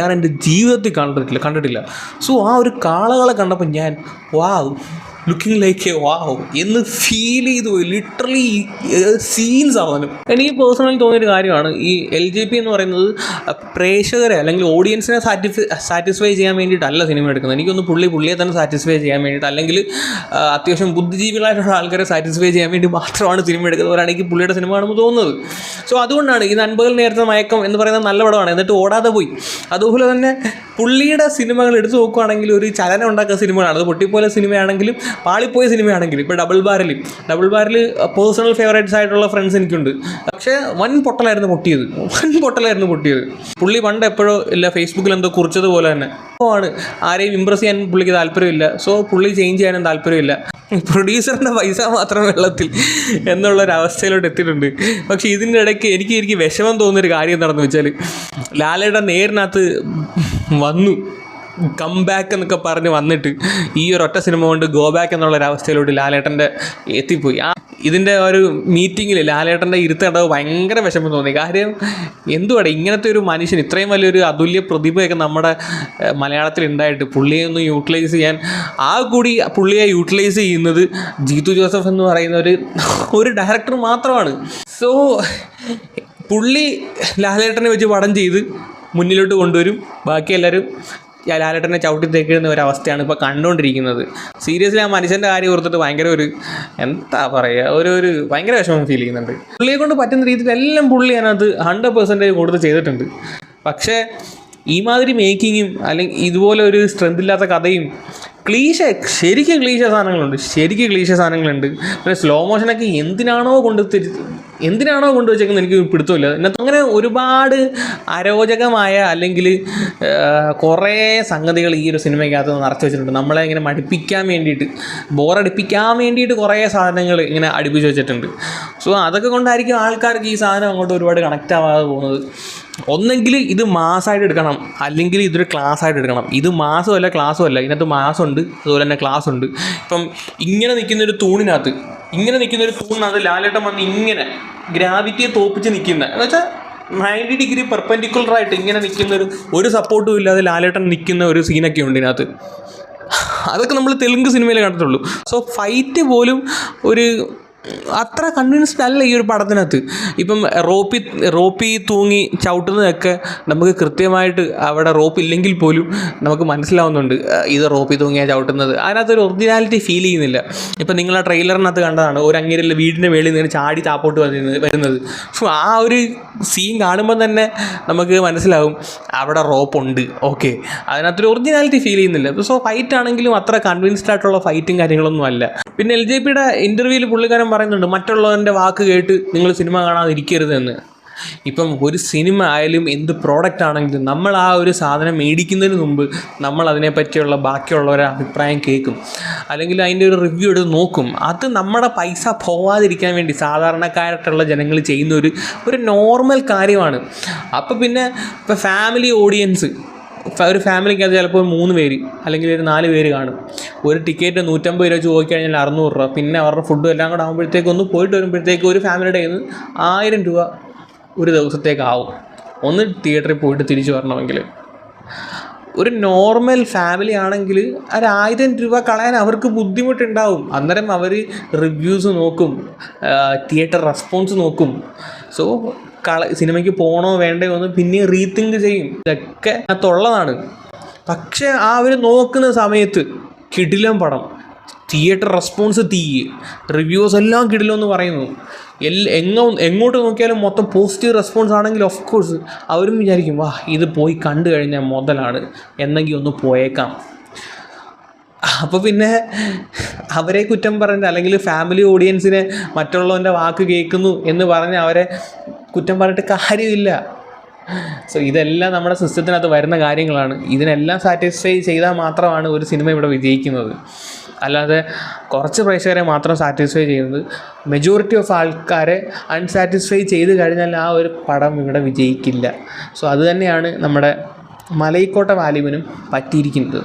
ഞാൻ എൻ്റെ ജീവിതത്തിൽ കണ്ടിട്ടില്ല. സോ ആ ഒരു കാളകളെ കണ്ടപ്പോൾ ഞാൻ വാവ്, ലുക്കിംഗ് ലൈക്ക് എ വാവ് എന്ന് ഫീൽ ചെയ്തു. ലിറ്ററലി സീൻസ് ആവാനും എനിക്ക് പേഴ്സണലി തോന്നിയൊരു കാര്യമാണ് ഈ LJP എന്ന് പറയുന്നത്. പ്രേക്ഷകരെ അല്ലെങ്കിൽ ഓഡിയൻസിനെ സാറ്റിസ്ഫൈ ചെയ്യാൻ വേണ്ടിയിട്ടല്ല സിനിമ എടുക്കുന്നത്. എനിക്കൊന്ന് പുള്ളിയെ തന്നെ സാറ്റിസ്ഫൈ ചെയ്യാൻ വേണ്ടിയിട്ട്, അല്ലെങ്കിൽ അത്യാവശ്യം ബുദ്ധിജീവികളായിട്ടുള്ള ആൾക്കാരെ സാറ്റിസ്ഫൈ ചെയ്യാൻ വേണ്ടി മാത്രമാണ് സിനിമ എടുക്കുന്നവരാണ് എനിക്ക് പുള്ളിയുടെ സിനിമ കാണുമ്പോൾ തോന്നുന്നത്. സോ അതുകൊണ്ടാണ് ഈ നൻപകൽ നേരത്തെ മയക്കം എന്ന് പറയുന്നത് നല്ല പടമാണ്, എന്നിട്ട് ഓടാതെ പോയി. അതുപോലെ തന്നെ പുള്ളിയുടെ സിനിമകൾ എടുത്തു നോക്കുകയാണെങ്കിൽ ഒരു ചലനം ഉണ്ടാക്കുന്ന സിനിമകളാണ്. അത് പൊട്ടിപ്പോലെ സിനിമയാണെങ്കിലും പാളിപ്പോയ സിനിമയാണെങ്കിലും. ഇപ്പോൾ ഡബിൾ ബാരൽ പേഴ്സണൽ ഫേവറേറ്റ്സ് ആയിട്ടുള്ള ഫ്രണ്ട്സ് എനിക്കുണ്ട്. പക്ഷേ വൻ പൊട്ടലായിരുന്നു പൊട്ടിയത്. പുള്ളി പണ്ട് എപ്പോഴോ ഇല്ല ഫേസ്ബുക്കിൽ എന്തോ കുറിച്ചതുപോലെ തന്നെ ആണ്. ആരെയും ഇമ്പ്രസ് ചെയ്യാൻ പുള്ളിക്ക് താല്പര്യമില്ല. സോ പുള്ളി ചേഞ്ച് ചെയ്യാനും താല്പര്യമില്ല. പ്രൊഡ്യൂസറിൻ്റെ പൈസ മാത്രം വെള്ളത്തിൽ എന്നുള്ളൊരവസ്ഥയിലോട്ട് എത്തിയിട്ടുണ്ട്. പക്ഷേ ഇതിൻ്റെ ഇടയ്ക്ക് എനിക്ക് വിഷമം തോന്നുന്നൊരു കാര്യം എന്താണെന്ന് വെച്ചാൽ, ലാലേട്ടൻ നേരിനകത്ത് വന്നു കം ബാക്ക് എന്നൊക്കെ പറഞ്ഞ് വന്നിട്ട് ഈ ഒരു ഒറ്റ സിനിമ കൊണ്ട് ഗോ ബാക്ക് എന്നുള്ളൊരവസ്ഥയിലോട്ട് ലാലേട്ടൻ്റെ എത്തിപ്പോയി. ഇതിൻ്റെ ഒരു മീറ്റിങ്ങിൽ ലാലേട്ടൻ്റെ ഇരുത്തേണ്ടത് ഭയങ്കര വിഷമം തോന്നി. കാര്യം എന്തുവാടെ ഇങ്ങനത്തെ ഒരു മനുഷ്യൻ, ഇത്രയും വലിയൊരു അതുല്യ പ്രതിഭയൊക്കെ നമ്മുടെ മലയാളത്തിൽ ഉണ്ടായിട്ട് പുള്ളിയെ ഒന്ന് യൂട്ടിലൈസ് ചെയ്യാൻ, പുള്ളിയെ യൂട്ടിലൈസ് ചെയ്യുന്നത് ജീത്തു ജോസഫ് എന്ന് പറയുന്ന ഒരു ഡയറക്ടർ മാത്രമാണ്. സോ പുള്ളി ലാലേട്ടനെ വെച്ച് പടം ചെയ്ത് മുന്നിലോട്ട് കൊണ്ടുവരും, ബാക്കി എല്ലാവരും ലാലേട്ടനെ ചവിട്ടി തേക്കുന്ന ഒരവസ്ഥയാണ് ഇപ്പോൾ കണ്ടുകൊണ്ടിരിക്കുന്നത്. സീരിയസ്ലി ആ മനുഷ്യൻ്റെ കാര്യം ഓർത്തിട്ട് ഭയങ്കര എന്താ പറയുക, ഒരു ഭയങ്കര വിഷമം ഫീൽ ചെയ്യുന്നുണ്ട്. പുള്ളിയെ കൊണ്ട് പറ്റുന്ന രീതിയിൽ എല്ലാം പുള്ളി അതിനകത്ത് 100% കൊടുത്ത് ചെയ്തിട്ടുണ്ട്. പക്ഷേ ഈ മാതിരി മേക്കിങ്ങും അല്ലെങ്കിൽ ഇതുപോലെ ഒരു സ്ട്രെങ്ത് ഇല്ലാത്ത കഥയും ശരിക്കും ക്ലീശ സാധനങ്ങളുണ്ട്. പിന്നെ സ്ലോ മോഷനൊക്കെ എന്തിനാണോ കൊണ്ടുവച്ചേക്കുന്നത് എനിക്ക് പിടുത്തമില്ല. ഇതിനകത്ത് അങ്ങനെ ഒരുപാട് അരോചകമായ അല്ലെങ്കിൽ കുറേ സംഗതികൾ ഈ ഒരു സിനിമയ്ക്കകത്ത് നിറച്ച് വെച്ചിട്ടുണ്ട്. നമ്മളെ ഇങ്ങനെ ബോറടിപ്പിക്കാൻ വേണ്ടിയിട്ട് കുറേ സാധനങ്ങൾ ഇങ്ങനെ അടുപ്പിച്ച് വെച്ചിട്ടുണ്ട്. സോ അതൊക്കെ കൊണ്ടായിരിക്കും ആൾക്കാർക്ക് ഈ സാധനം അങ്ങോട്ട് ഒരുപാട് കണക്റ്റ് ആവാതെ പോകുന്നത്. ഒന്നെങ്കിൽ ഇത് മാസമായിട്ട് എടുക്കണം, അല്ലെങ്കിൽ ഇതൊരു ക്ലാസ് ആയിട്ട് എടുക്കണം. ഇത് മാസമല്ല ക്ലാസ്സും അല്ല. ഇതിനകത്ത് മാസമുണ്ട്, അതുപോലെ തന്നെ ക്ലാസ് ഉണ്ട്. ഇപ്പം ഇങ്ങനെ നിൽക്കുന്നൊരു തൂണിനകത്ത് ലാലേട്ടൻ വന്ന് ഇങ്ങനെ ഗ്രാവിറ്റിയെ തോപ്പിച്ച് നിൽക്കുന്ന എന്ന് വെച്ചാൽ 90 ഡിഗ്രി പെർപെൻഡിക്കുലറായിട്ട് ഇങ്ങനെ നിൽക്കുന്ന ഒരു സപ്പോർട്ടും ഇല്ലാതെ ലാലേട്ടൻ നിൽക്കുന്ന ഒരു സീനൊക്കെ ഉണ്ട് ഇതിനകത്ത്. അതൊക്കെ നമ്മൾ തെലുങ്ക് സിനിമയിൽ കണ്ടിട്ടുള്ളൂ. സോ ഫൈറ്റ് പോലും അത്ര കൺവിൻസ്ഡ് അല്ല ഈ ഒരു പടത്തിനകത്ത്. ഇപ്പം റോപ്പി തൂങ്ങി ചവിട്ടുന്നതൊക്കെ നമുക്ക് കൃത്യമായിട്ട് അവിടെ റോപ്പ് ഇല്ലെങ്കിൽ പോലും നമുക്ക് മനസ്സിലാവുന്നുണ്ട് ഇത് റോപ്പി തൂങ്ങിയാണ് ചവിട്ടുന്നത്. അതിനകത്തൊരു ഒറിജിനാലിറ്റി ഫീൽ ചെയ്യുന്നില്ല. ഇപ്പം നിങ്ങൾ ആ ട്രെയിലറിനകത്ത് കണ്ടതാണ് ഒരു അങ്ങേരിൽ വീടിൻ്റെ മേളിൽ നിന്ന് ചാടി താപ്പോട്ട് വരുന്നത്. ആ ഒരു സീൻ കാണുമ്പോൾ തന്നെ നമുക്ക് മനസ്സിലാവും അവിടെ റോപ്പുണ്ട്. ഓക്കെ, അതിനകത്തൊരു ഒറിജിനാലിറ്റി ഫീൽ ചെയ്യുന്നില്ല. സോ ഫൈറ്റ് ആണെങ്കിലും അത്ര കൺവിൻസ്ഡ് ആയിട്ടുള്ള ഫൈറ്റും കാര്യങ്ങളൊന്നും അല്ല. പിന്നെ LJPയുടെ ഇൻ്റർവ്യൂവിൽ പുള്ളിക്കാരൻ പറയുന്നുണ്ട് മറ്റുള്ളവൻ്റെ വാക്ക് കേട്ട് നിങ്ങൾ സിനിമ കാണാതിരിക്കരുതെന്ന്. ഇപ്പം ഒരു സിനിമ ആയാലും എന്ത് പ്രോഡക്റ്റ് ആണെങ്കിലും നമ്മൾ ആ ഒരു സാധനം മേടിക്കുന്നതിന് മുമ്പ് നമ്മൾ അതിനെപ്പറ്റിയുള്ള ബാക്കിയുള്ളവരുടെ അഭിപ്രായം കേൾക്കും, അല്ലെങ്കിൽ അതിൻ്റെ ഒരു റിവ്യൂ എടുത്ത് നോക്കും. അത് നമ്മുടെ പൈസ പോവാതിരിക്കാൻ വേണ്ടി സാധാരണക്കാരായിട്ടുള്ള ജനങ്ങൾ ചെയ്യുന്ന ഒരു നോർമൽ കാര്യമാണ്. അപ്പോൾ പിന്നെ ഇപ്പോൾ ഫാമിലി ഓഡിയൻസ്, ഒരു ഫാമിലിക്ക് അത് ചിലപ്പോൾ 3 പേര് അല്ലെങ്കിൽ ഒരു 4 പേര് കാണും. ഒരു ടിക്കറ്റ് 150 രൂപ വെച്ച് പോയിക്കഴിഞ്ഞാൽ 600 രൂപ. പിന്നെ അവരുടെ ഫുഡും എല്ലാം കൂടെ ആകുമ്പോഴത്തേക്ക് ഒന്ന് പോയിട്ട് വരുമ്പോഴത്തേക്ക് ഒരു ഫാമിലിയുടെ കയ്യിൽ നിന്ന് 1000 രൂപ ഒരു ദിവസത്തേക്കാവും ഒന്ന് തിയേറ്ററിൽ പോയിട്ട് തിരിച്ചു വരണമെങ്കിൽ. ഒരു നോർമൽ ഫാമിലി ആണെങ്കിൽ 1000 രൂപ കളയാൻ അവർക്ക് ബുദ്ധിമുട്ടുണ്ടാവും. അന്നേരം അവർ റിവ്യൂസ് നോക്കും, തിയേറ്റർ റെസ്പോൺസ് നോക്കും. സോ സിനിമയ്ക്ക് പോകണോ വേണ്ടയോ എന്ന് പിന്നെ റീതിങ്ക് ചെയ്യും. ഇതൊക്കെ അതുള്ളതാണ്. പക്ഷേ ആ അവർ നോക്കുന്ന സമയത്ത് കിടിലം പടം, തിയേറ്റർ റെസ്പോൺസ് റിവ്യൂസ് എല്ലാം കിടിലെന്ന് പറയുന്നു. എങ്ങോട്ട് നോക്കിയാലും മൊത്തം പോസിറ്റീവ് റെസ്പോൺസ് ആണെങ്കിൽ ഓഫ് കോഴ്സ് അവരും വിചാരിക്കും വാ ഇത് പോയി കണ്ടു കഴിഞ്ഞാൽ മുതലാണ്, എന്നെങ്കിൽ ഒന്ന് പോയേക്കാം. അപ്പോൾ പിന്നെ അവരെ കുറ്റം പറഞ്ഞ് അല്ലെങ്കിൽ ഫാമിലി ഓഡിയൻസിനെ മറ്റുള്ളവൻ്റെ വാക്ക് കേൾക്കുന്നു എന്ന് പറഞ്ഞ് അവരെ കുറ്റം പറഞ്ഞിട്ട് കാര്യമില്ല. സോ ഇതെല്ലാം നമ്മുടെ സിസ്റ്റത്തിനകത്ത് വരുന്ന കാര്യങ്ങളാണ്. ഇതിനെല്ലാം സാറ്റിസ്ഫൈ ചെയ്താൽ മാത്രമാണ് ഒരു സിനിമ ഇവിടെ വിജയിക്കുന്നത്. അല്ലാതെ കുറച്ച് പ്രേക്ഷകരെ മാത്രം സാറ്റിസ്ഫൈ ചെയ്യുന്നത്, മെജോറിറ്റി ഓഫ് ആൾക്കാരെ അൺസാറ്റിസ്ഫൈ ചെയ്ത് കഴിഞ്ഞാൽ ആ ഒരു പടം ഇവിടെ വിജയിക്കില്ല. സോ അതുതന്നെയാണ് നമ്മുടെ മലൈക്കോട്ട വാലിബനും പറ്റിയിരിക്കുന്നത്.